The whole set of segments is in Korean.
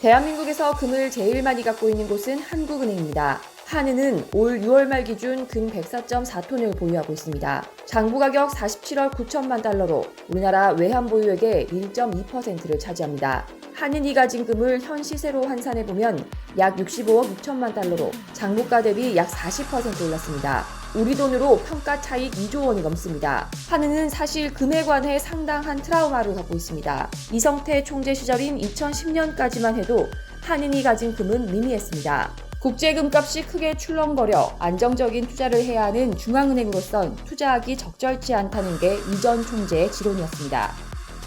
대한민국에서 금을 제일 많이 갖고 있는 곳은 한국은행입니다. 한은은 올 6월 말 기준 금 104.4톤을 보유하고 있습니다. 장부 가격 47억 9천만 달러로 우리나라 외환 보유액의 1.2%를 차지합니다. 한은이 가진 금을 현 시세로 환산해보면 약 65억 6천만 달러로 장부가 대비 약 40% 올랐습니다. 우리 돈으로 평가 차익 2조 원이 넘습니다. 한은은 사실 금에 관해 상당한 트라우마를 갖고 있습니다. 이성태 총재 시절인 2010년까지만 해도 한은이 가진 금은 미미했습니다. 국제 금값이 크게 출렁거려 안정적인 투자를 해야 하는 중앙은행으로선 투자하기 적절치 않다는 게 이 전 총재의 지론이었습니다.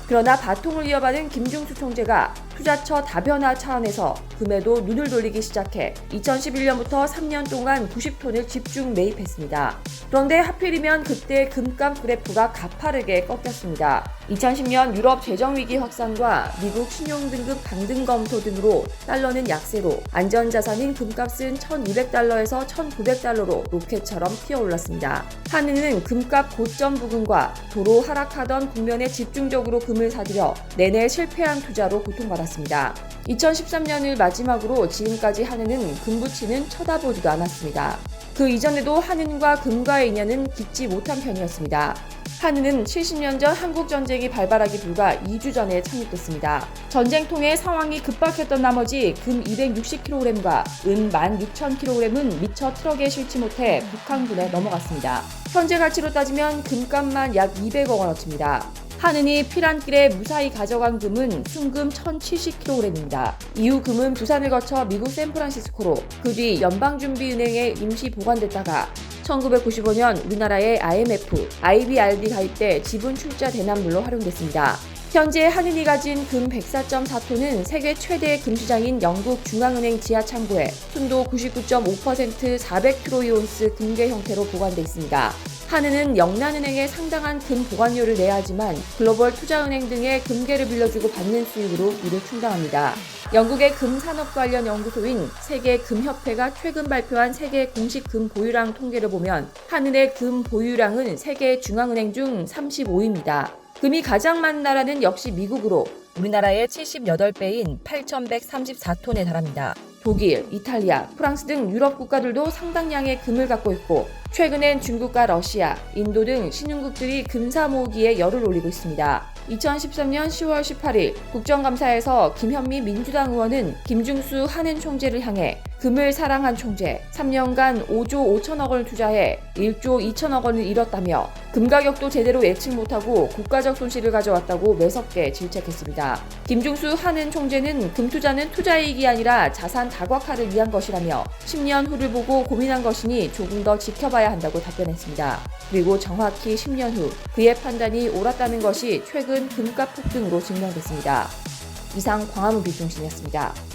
그러나 바통을 이어받은 김중수 총재가 투자처 다변화 차원에서 금에도 눈을 돌리기 시작해 2011년부터 3년 동안 90톤을 집중 매입했습니다. 그런데 하필이면 그때 금값 그래프가 가파르게 꺾였습니다. 2010년 유럽 재정위기 확산과 미국 신용등급 강등 검토 등으로 달러는 약세로 안전자산인 금값은 1,200달러에서 1,900달러로 로켓처럼 튀어올랐습니다. 한은은 금값 고점 부근과 도로 하락하던 국면에 집중적으로 금을 사들여 내내 실패한 투자로 고통받았습니다. 2013년을 마지막으로 지금까지 한은은 금부치는 쳐다보지도 않았습니다. 그 이전에도 한은과 금과의 인연은 깊지 못한 편이었습니다. 한은은 70년 전 한국전쟁이 발발하기 불과 2주 전에 창립됐습니다. 전쟁통에 상황이 급박했던 나머지 금 260kg과 은 16,000kg은 미처 트럭에 실지 못해 북한군에 넘어갔습니다. 현재 가치로 따지면 금값만 약 200억 원어치입니다. 한은이 피란길에 무사히 가져간 금은 순금 1,070kg입니다. 이후 금은 부산을 거쳐 미국 샌프란시스코로 그 뒤 연방준비은행에 임시 보관됐다가 1995년 우리나라의 IMF, IBRD 가입 때 지분 출자 대납물로 활용됐습니다. 현재 한은이 가진 금 104.4톤은 세계 최대 금시장인 영국 중앙은행 지하 창고에 순도 99.5% 400트로이온스 금괴 형태로 보관돼 있습니다. 한은은 영란은행에 상당한 금 보관료를 내야 하지만 글로벌 투자은행 등의 금괴를 빌려주고 받는 수익으로 이를 충당합니다. 영국의 금산업 관련 연구소인 세계금협회가 최근 발표한 세계 공식 금 보유량 통계를 보면 한은의 금 보유량은 세계 중앙은행 중 35위입니다. 금이 가장 많은 나라는 역시 미국으로 우리나라의 78배인 8,134톤에 달합니다. 독일, 이탈리아, 프랑스 등 유럽 국가들도 상당량의 금을 갖고 있고 최근엔 중국과 러시아, 인도 등 신흥국들이 금사 모으기에 열을 올리고 있습니다. 2013년 10월 18일 국정감사에서 김현미 민주당 의원은 김중수 한은 총재를 향해 금을 사랑한 총재, 3년간 5조 5천억 원을 투자해 1조 2천억 원을 잃었다며 금 가격도 제대로 예측 못하고 국가적 손실을 가져왔다고 매섭게 질책했습니다. 김중수 한은 총재는 금 투자는 투자이익이 아니라 자산 다각화를 위한 것이라며 10년 후를 보고 고민한 것이니 조금 더 지켜봐야 한다고 답변했습니다. 그리고 정확히 10년 후 그의 판단이 옳았다는 것이 최근 금값 폭등으로 증명됐습니다. 이상 광화문 빅중신이었습니다.